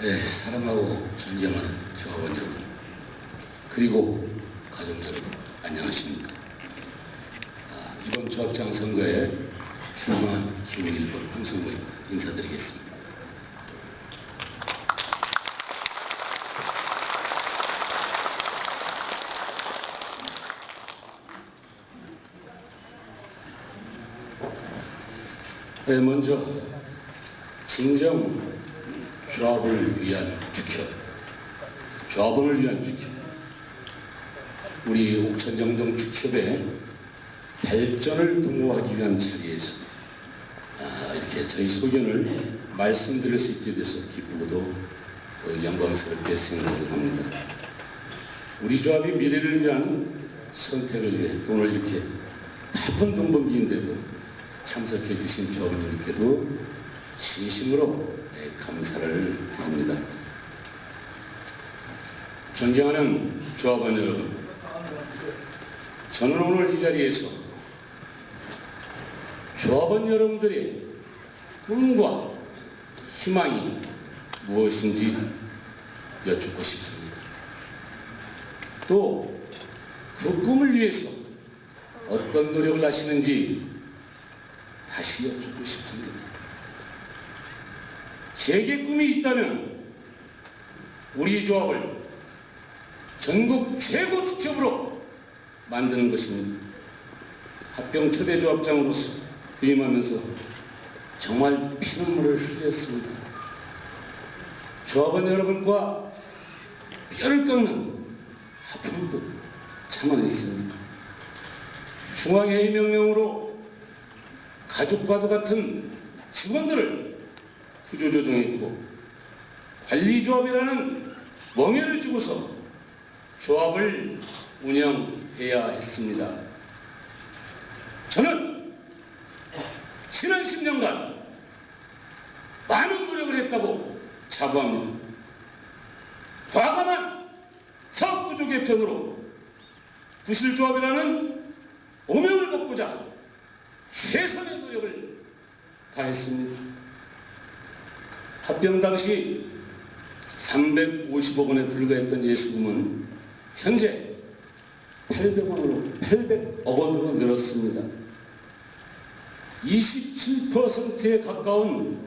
네, 사랑하고 존경하는 조합원 여러분, 그리고 가족 여러분, 안녕하십니까? 이번 조합장 선거에 출마한 기호 1번 홍성구입니다. 인사드리겠습니다. 네, 먼저 진정 조합을 위한 주협, 조합원을 위한 주협, 우리 옥천정동 주협의 발전을 도모하기 위한 자리에서 이렇게 저희 소견을 말씀드릴 수 있게 돼서 기쁘고도 또 영광스럽게 생각을 합니다. 우리 조합이 미래를 위한 선택을 위해 또 오늘 이렇게 바쁜 동번기인데도 참석해 주신 조합원님께도 진심으로 감사를 드립니다. 존경하는 조합원 여러분, 저는 오늘 이 자리에서 조합원 여러분들의 꿈과 희망이 무엇인지 여쭙고 싶습니다. 또 그 꿈을 위해서 어떤 노력을 하시는지 다시 여쭙고 싶습니다. 제게 꿈이 있다면 우리 조합을 전국 최고 주협으로 만드는 것입니다. 합병 초대 조합장으로서 부임하면서 정말 피눈물을 흘렸습니다. 조합원 여러분과 뼈를 깎는 아픔도 참아냈습니다. 중앙회의 명령으로 가족과도 같은 직원들을 구조조정했고 관리조합이라는 멍해를 쥐고서 조합을 운영해야 했습니다. 저는 지난 10년간 많은 노력을 했다고 자부합니다. 과감한 사업구조 개편으로 부실조합이라는 오명을 벗고자 최선의 노력을 다했습니다. 합병 당시 350억 원에 불과했던 예수금은 현재 800억 원으로 늘었습니다. 27%에 가까운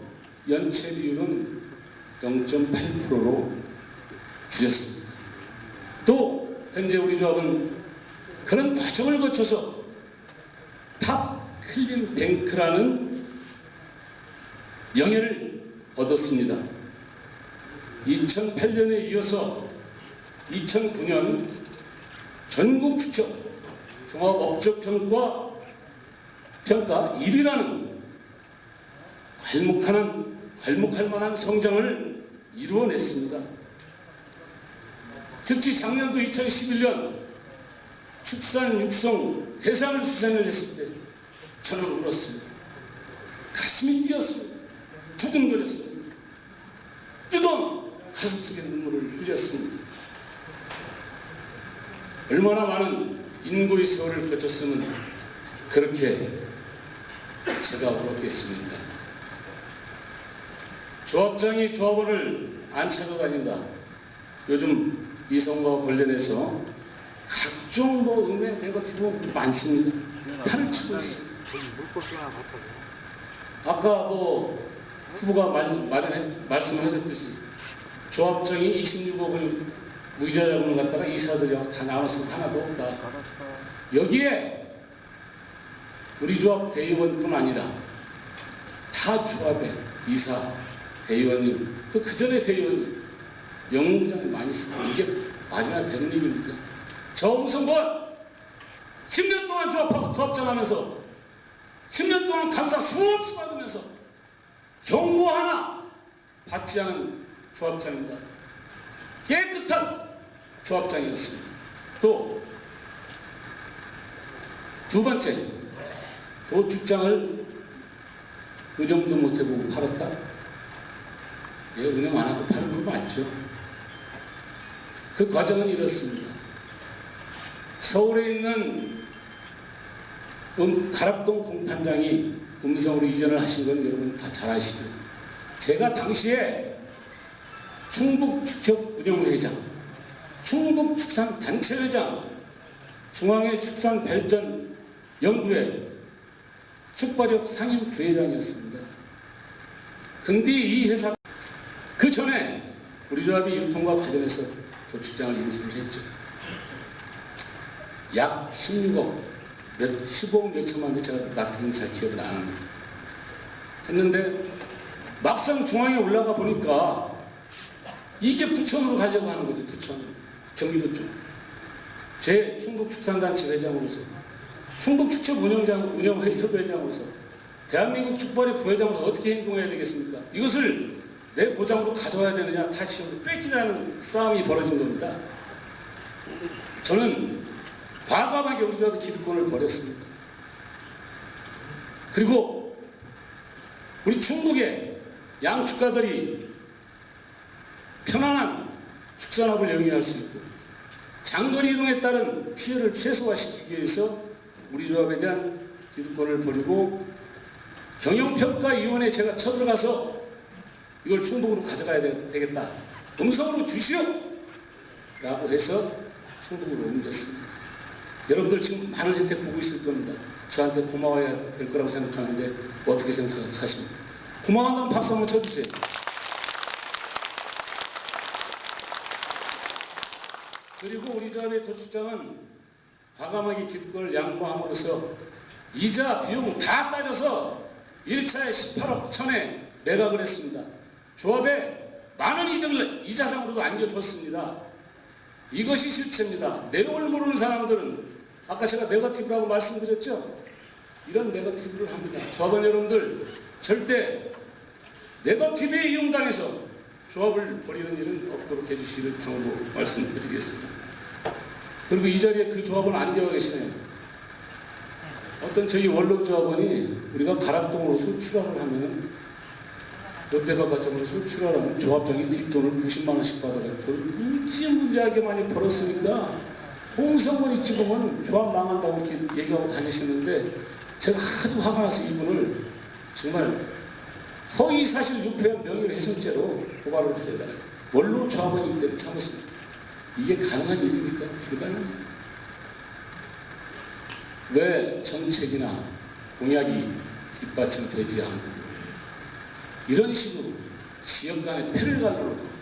연체 비율은 0.8%로 줄였습니다. 또 현재 우리 조합은 그런 과정을 거쳐서 탑 클린 뱅크라는 명예를 얻었습니다. 2008년에 이어서 2009년 전국 주협 종합업적평가 1위라는 괄목할 만한 성장을 이루어냈습니다. 특히 작년도 2011년 축산 육성 대상을 수상을 했을 때 저는 울었습니다. 가슴이 뛰었습니다. 두근거렸습니다. 뜨거운 가슴속에 눈물을 흘렸습니다. 얼마나 많은 인고의 세월을 거쳤으면 그렇게 제가 울었겠습니까? 조합장이 조합원을 안 찾아다닌다. 요즘 이 선거와 관련해서 각종 음해 네거티브 많습니다. 판을 치고 있습니다. 아까 후보가 말씀하셨듯이 조합장이 26억을 무이자 자금을 갖다가 이사들이랑 다 나눠서 하나도 없다. 여기에 우리 조합 대의원뿐 아니라 타 조합의 이사, 대의원님, 또 그 전에 대의원님, 영무부장이 많이 쓰고 이게 말이나 되는 일입니까? 저 홍성권 10년 동안 조합장 하면서 10년 동안 감사 수없이 받으면서 경고 하나 받지 않은 조합장입니다. 깨끗한 조합장이었습니다. 또 두 번째, 도축장을 의정도 못해보고 팔았다? 예, 운영 안 하고 파는 거 맞죠? 그 과정은 이렇습니다. 서울에 있는 가락동 공판장이 음성으로 이전을 하신 건 여러분 다 잘 아시죠? 제가 당시에 충북축협운영회장, 충북축산단체회장, 중앙회축산발전연구회 축발협 상임부회장이었습니다. 근데 이 회사 그 전에 우리 조합이 유통과 관련해서 도축장을 인수했죠. 약 16억, 15억 몇 천만 원, 제가 나트는 잘 기억을 안 합니다. 했는데 막상 중앙에 올라가 보니까 이게 부천으로 가려고 하는 거죠. 부천, 경기도 쪽. 제 충북축산단체 회장으로서, 충북축협운영협회장으로서, 대한민국 축발의 부회장으로서 어떻게 행동해야 되겠습니까? 이것을 내 보장으로 가져와야 되느냐, 다시 뺏기라는 싸움이 벌어진 겁니다. 저는 과감하게 우리 조합의 기득권을 버렸습니다. 그리고 우리 충북의 양축가들이 편안한 축산업을 영위할 수 있고 장거리 이동에 따른 피해를 최소화시키기 위해서 우리 조합에 대한 기득권을 버리고 경영평가위원회에 제가 쳐들어가서 이걸 충북으로 가져가야 되겠다. 음성으로 주시오! 라고 해서 충북으로 옮겼습니다. 여러분들 지금 많은 혜택 보고 있을 겁니다. 저한테 고마워야 될 거라고 생각하는데 어떻게 생각하십니까? 고마워한다면 박수 한번 쳐주세요. 그리고 우리 조합의 도축장은 과감하게 기득권을 양보함으로써 이자 비용 다 따져서 1차에 18억 천에 매각을 했습니다. 조합에 많은 이득을 이자상으로도 안겨줬습니다. 이것이 실체입니다. 내용을 모르는 사람들은 아까 제가 네거티브라고 말씀드렸죠? 이런 네거티브를 합니다. 조합원 여러분들 절대 네거티브에 이용당해서 조합을 벌이는 일은 없도록 해주시기를 당부로 말씀드리겠습니다. 그리고 이 자리에 그 조합원 안 되어 계시네요. 어떤 저희 원로 조합원이 우리가 가락동으로 소출하를 하면 롯데백화점으로 소출하라면 조합장이 뒷돈을 90만 원씩 받아가지고 돈을 무지무지하게 많이 벌었으니까 홍성원이 찍으면 조합 망한다고 이렇게 얘기하고 다니시는데 제가 하도 화가 나서 이분을 정말 허위사실 유포한 명예훼손죄로 고발을 하려다가 원로 조합원이기 때문에 참았습니다. 이게 가능한 일입니까? 불가능합니다. 왜 정책이나 공약이 뒷받침되지 않고 이런 식으로 지역 간에 패를 갈라놓고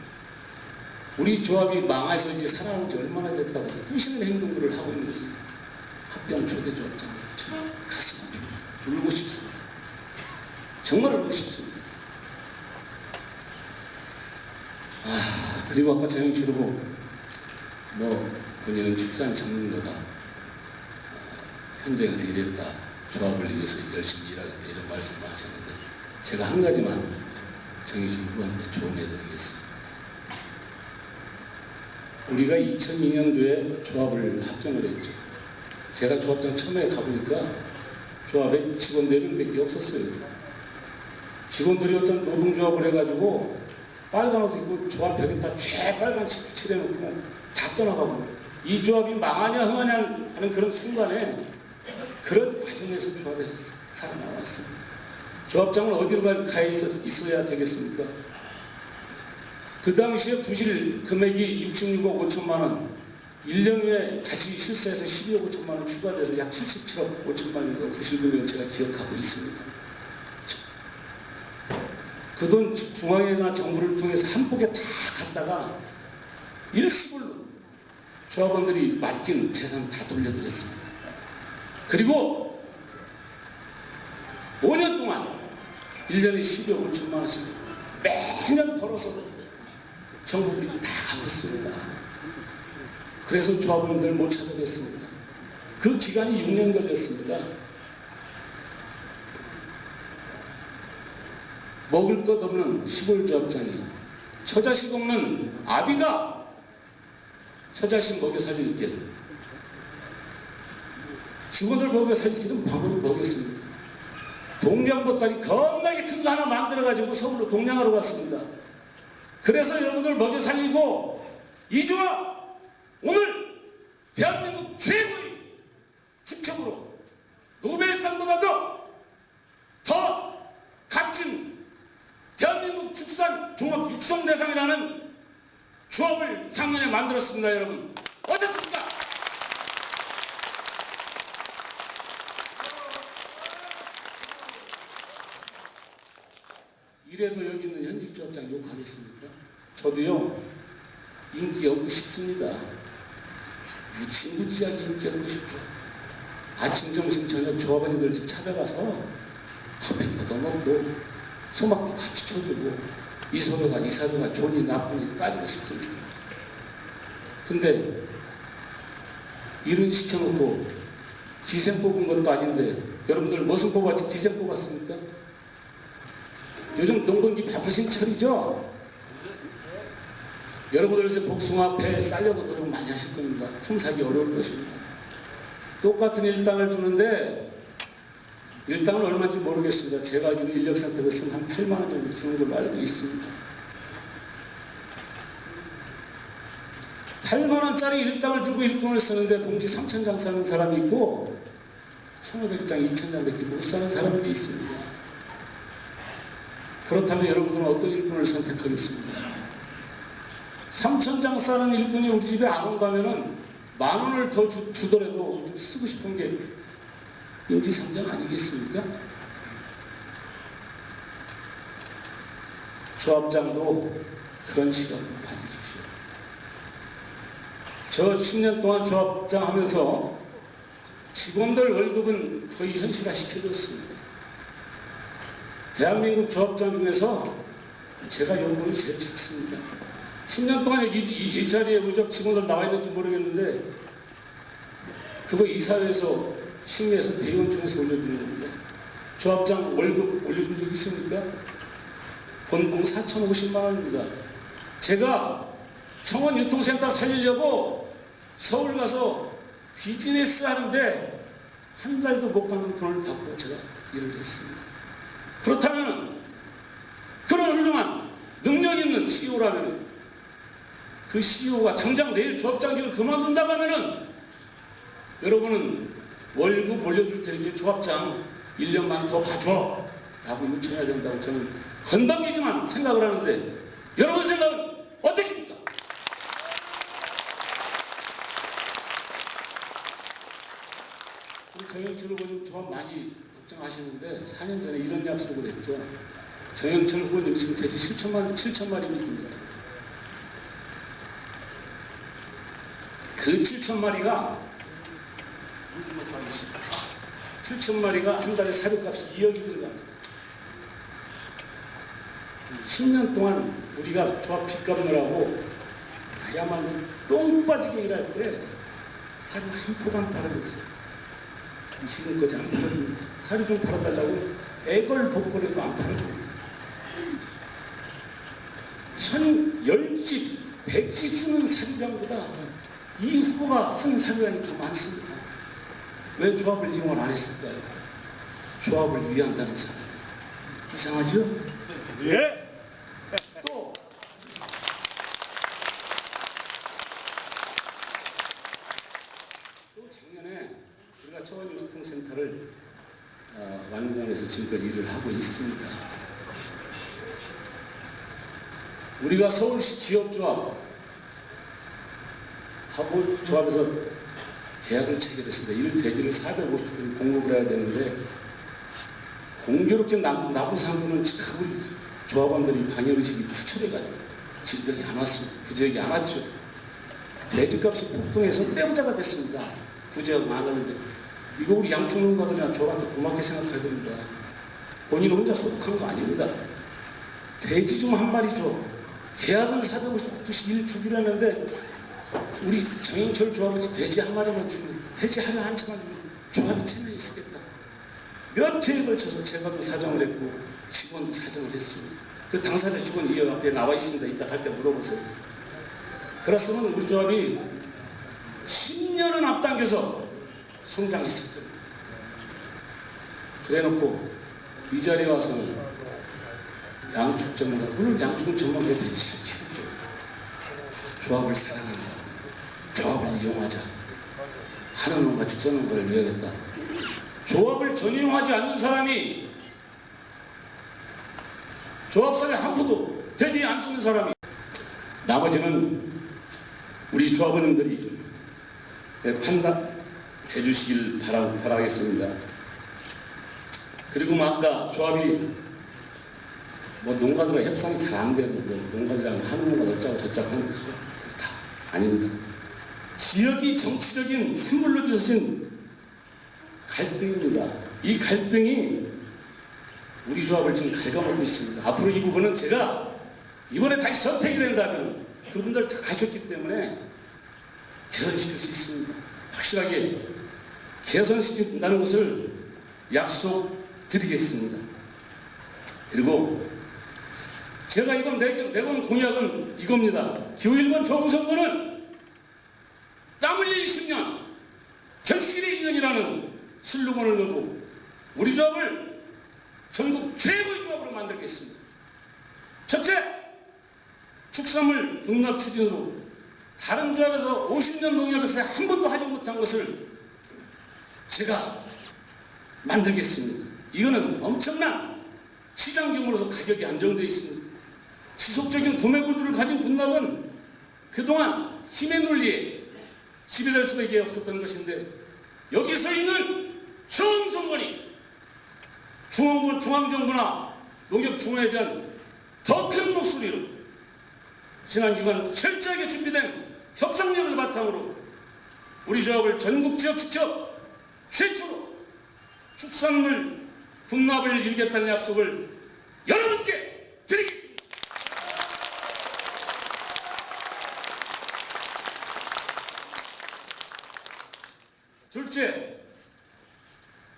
우리 조합이 망해서 이제 살아난 지 얼마나 됐다고 부시는 행동들을 하고 있는지 합병 초대 조합장에서 정말 가슴 아픕니다. 울고 싶습니다. 정말 울고 싶습니다. 그리고 아까 정영 주르고 본인은 축산 전문가다. 현장에서 일했다. 조합을 위해서 열심히 일하겠다. 이런 말씀을 하셨는데 제가 한 가지만 정의준 후보한테 조언해드리겠습니다. 우리가 2002년도에 조합을 합병을 했죠. 제가 조합장 처음에 가보니까 조합에 직원 4명밖에 없었어요. 직원들이 어떤 노동조합을 해가지고 빨간 옷 입고 조합 벽에 다 빨간 칠해놓고 다 떠나가고 이 조합이 망하냐 흥하냐 하는 그런 순간에 그런 과정에서 조합에서 살아나왔습니다. 조합장은 어디로 가 있어야 되겠습니까? 그 당시에 부실 금액이 66억 5천만 원, 1년 후에 다시 실세해서 12억 5천만 원 추가돼서 약 77억 5천만 원의 부실 금액을 제가 기억하고 있습니다. 그 돈 중앙회나 정부를 통해서 한 폭에 다 갔다가 일시불로 조합원들이 맡긴 재산 다 돌려드렸습니다. 그리고 5년 동안 1년에 12억 5천만 원씩 매년 벌어서 정부비 다 갚았습니다. 그래서 조합원들 못 찾아냈습니다. 그 기간이 6년 걸렸습니다. 먹을 것 없는 시골 조합장이 처자식 없는 아비가 처자식 먹여 살릴게 직원들 먹여 살리기는 방법을 먹였습니다. 동량보따리 겁나게 큰 거 하나 만들어가지고 서울로 동량하러 갔습니다. 그래서 여러분들 먹여 살리고 이 조합 오늘 대한민국 최고의 축협으로 노벨상보다도 더 값진 대한민국 축산 종합 육성대상이라는 조합을 작년에 만들었습니다. 여러분 어떻습니까? 이래도 여기 있는 현직 조합장 욕하겠습니까? 저도요 인기 얻고 싶습니다. 무지무지하게 인기 얻고 싶어요. 아침 점심 저녁 조합원님들 집 찾아가서 커피 받아먹고 소막도 같이 쳐주고 이사도가 좋니 나쁘니 따지고 싶습니다. 근데 일은 시켜놓고 기생 뽑은 것도 아닌데 여러분들 무슨 뽑았지? 기생 뽑았습니까? 요즘 농번기 바쁘신 철이죠? 여러분들 요새 복숭아 배 싸려고 노력 많이 하실 겁니다. 품 사기 어려울 것입니다. 똑같은 일당을 주는데 일당은 얼마인지 모르겠습니다. 제가 알기로 인력센터에 쓰면 한 8만 원 정도 주는 걸로 알고 있습니다. 8만 원짜리 일당을 주고 일꾼을 쓰는데 봉지 3,000장 사는 사람이 있고 1,500장, 2,000장밖에 못 사는 사람이 있습니다. 그렇다면 여러분들은 어떤 일꾼을 선택하겠습니까? 3,000장 사는 일꾼이 우리 집에 안 온다면은 10,000원을 더 주더라도 쓰고 싶은 게 요지상장 아니겠습니까? 조합장도 그런 시각으로 봐주십시오. 저 10년 동안 조합장 하면서 직원들 월급은 거의 현실화 시켜줬습니다. 대한민국 조합장 중에서 제가 연봉이 제일 작습니다. 10년 동안 이 자리에 우리 직원들 나와 있는지 모르겠는데 그거 이사회에서 심의해서 대의원총회에서 올려주는 겁니다. 조합장 월급 올려준 적 있습니까? 본봉 4,050만 원입니다. 제가 청원 유통센터 살리려고 서울 가서 비즈니스 하는데 한 달도 못 가는 돈을 받고 제가 일을 했습니다. 그렇다면 그런 훌륭한 능력 있는 CEO라면 그 CEO가 당장 내일 조합장직을 그만둔다고 하면은 여러분은 월급 올려줄 테니 조합장 1년만 더 봐줘 라고 요청해야 된다고 저는 건방지지만 생각을 하는데 여러분 생각은 어떠십니까? 우리 정영철 후보님 조합 많이 걱정하시는데 4년 전에 이런 약속을 했죠. 정영철 후보님 지금 돼지 7,000마리입니다. 그 7,000마리가 7,000마리가 한 달에 사료값이 2억이 들어갑니다. 10년 동안 우리가 조합 빚갚느라고 그야말로 똥 빠지게 일할 때 사료 한 포도 안 팔아줬어요. 이 지금까지 안 팔아줍니다. 사료 좀 팔아달라고 애걸복걸해도 안 팔아줍니다. 10집, 100집 쓰는 사료량보다 이 후보가 쓰는 사료량이 더 많습니다. 왜 조합을 이용을 안 했을까요? 조합을 위한다는 사람. 이상하죠? 예. 또 작년에 우리가 청원유통센터를 완공해서 지금까지 일을 하고 있습니다. 우리가 서울시 지역조합 하고 조합에서 계약을 체결했습니다. 이를 돼지를 450톤 공급을 해야 되는데 공교롭게 나부상구는 참 우리 조합원들이 방역의식이 투철해가지고 질병이 안 왔습니다. 구제역이 안 왔죠. 돼지값이 폭등해서 떼부자가 됐습니다. 구제역 망하는데 이거 우리 양충농가들이나 조합한테 고맙게 생각해야 됩니다. 본인 혼자 소득한 거 아닙니다. 돼지 좀 한 마리 줘. 계약은 450톤씩 일 주기로 했는데 우리 정영철 조합원이 돼지 한 마리만 주면 돼지 하루 한 차만 주면 조합이 체면이 있겠다. 몇 회에 걸쳐서 제가도 사정을 했고 직원도 사정을 했습니다. 그 당사자 직원이 이 앞에 나와 있습니다. 이따 갈 때 물어보세요. 그렇으면 우리 조합이 10년은 앞당겨서 성장했을 겁니다. 그래놓고 이 자리에 와서는 양축 전문가, 물론 양축은 전문가 되지 않죠. 조합을 사랑한다. 조합을 이용하자. 하는 놈과 죽서는 걸 위하겠다. 조합을 전이용하지 않는 사람이 조합사에 한 푼도 되지 않는 사람이 나머지는 우리 조합원님들이 판단해 주시길 바라겠습니다. 그리고 아까 조합이 농가들과 협상이 잘 안 되고 농가들이랑 하는 건 어쩌고 저쩌고 하는 거 다 아닙니다. 지역이 정치적인 산물로 빚어진 갈등입니다. 이 갈등이 우리 조합을 지금 갉아먹고 있습니다. 앞으로 이 부분은 제가 이번에 다시 선택이 된다면 그분들 다 가셨기 때문에 개선시킬 수 있습니다. 확실하게 개선시킨다는 것을 약속드리겠습니다. 그리고 제가 이번 내건 공약은 이겁니다. 기호 1번 조홍선거는 땀 흘린 10년, 결실의 2년이라는 슬로건을 걸고 우리 조합을 전국 최고의 조합으로 만들겠습니다. 첫째, 축산물 등납 추진으로 다른 조합에서 50년 농협에서 한 번도 하지 못한 것을 제가 만들겠습니다. 이거는 엄청난 시장 규모로서 가격이 안정되어 있습니다. 지속적인 구매 구조를 가진 등납은 그동안 힘의 논리에 지배될 수밖에 없었던 것인데 여기서 있는 조홍선관이 중앙정부나 농협중앙에 대한 더 큰 목소리로 지난기간 철저하게 준비된 협상력을 바탕으로 우리 조합을 전국 지역 직접 최초로 축산물 등납을 이루겠다는 약속을 여러분께 드리겠습니다. 둘째,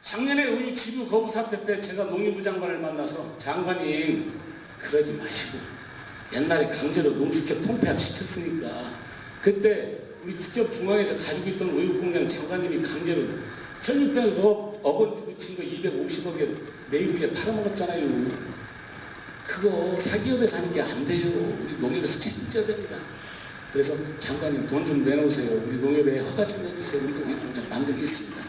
작년에 의회 지부 거부 사태 때 제가 농림부 장관을 만나서 장관님 그러지 마시고 옛날에 강제로 농축협 통폐합 시켰으니까 그때 우리 직접 중앙에서 가지고 있던 의육공장 장관님이 강제로 1600억 원 주고 친 거 250억에 내일위에 팔아먹었잖아요. 그거 사기업에서 하는 게 안 돼요. 우리 농협에서 책임져야 됩니다. 그래서 장관님 돈 좀 내놓으세요. 우리 농협에 허가 좀 내주세요. 우리가 의육공장 만들겠습니다.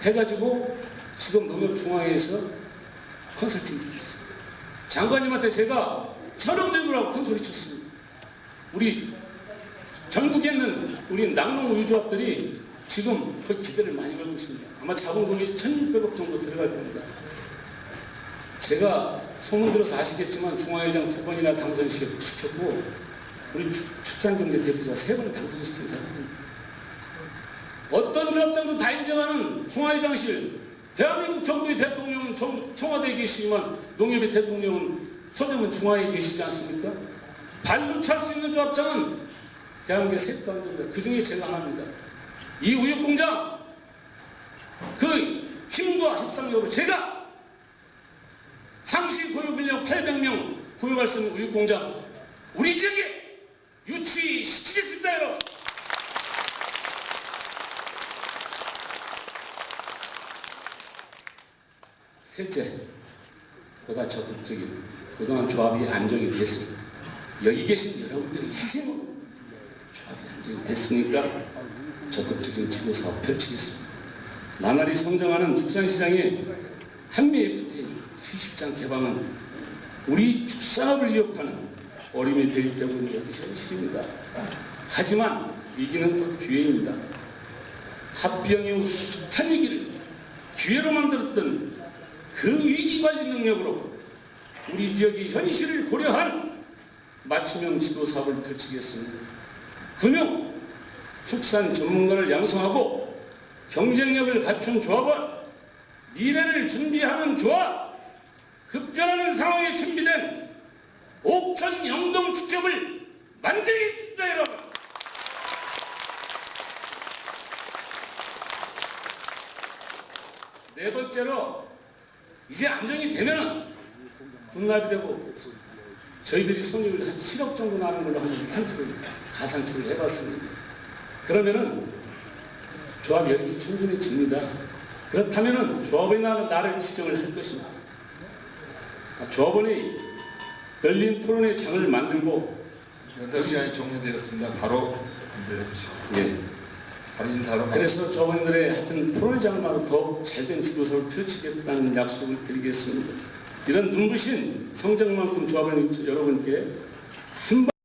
해가지고 지금 농협중앙회에서 컨설팅 중에 있습니다. 장관님한테 제가 1,000억 내놓으라고 큰 소리 쳤습니다. 우리 전국에 있는 우리 낙농의조합들이 지금 그 기대를 많이 걸고 있습니다. 아마 자본금이 1,600억 정도 들어갈 겁니다. 제가 소문 들어서 아시겠지만 중앙회장 2번이나 당선시켰고 우리 축산경제 대표자 3번 당선시킨 사람입니다. 어떤 조합장도 다 인정하는 중앙회장실, 대한민국 정부의 대통령은 청와대에 계시지만 농협의 대통령은 서대문 중앙에 계시지 않습니까? 발로 찰 수 있는 조합장은 대한민국에 셋도 안 됩니다. 그 중에 제가 하나입니다. 이 우육공장 그 힘과 협상력으로 제가 상시 고용 인력 800명 고용할 수 있는 우육공장 우리 지역에 유치시키겠습니다, 여러분. 셋째, 보다 적극적인 그동안 조합이 안정이 됐습니다. 여기 계신 여러분들의 희생으로 조합이 안정이 됐으니까 적극적인 지도사업 펼치겠습니다. 나날이 성장하는 축산시장에 한미 FTA 수십장 개방은 우리 축산업을 위협하는 어림이 되기 때문에 이것이 현실입니다. 하지만 위기는 또 기회입니다. 합병 이후 숱한 위기를 기회로 만들었던 그 위기관리 능력으로 우리 지역의 현실을 고려한 맞춤형 지도사업을 펼치겠습니다. 금융, 축산 전문가를 양성하고 경쟁력을 갖춘 조합원, 미래를 준비하는 조합, 급변하는 상황에 준비된 옥천 영동 축협을 만들겠습니다, 여러분. 네 번째로 이제 안정이 되면은 분납이 되고 저희들이 손익을 한 7억 정도 나는 걸로 한 가산출을 해봤습니다. 그러면은 조합 여력이 충분해집니다. 그렇다면은 조합이 나를 지정을 할 것입니다. 조합원이 열린 토론의 장을 만들고 연설 시간이 종료되었습니다. 바로 예. 바로 인사로. 그래서 조합원들의 하여튼 토론장만으로 더 잘된 지도사를 펼치겠다는 약속을 드리겠습니다. 이런 눈부신 성장만큼 조합원 여러분께 한 번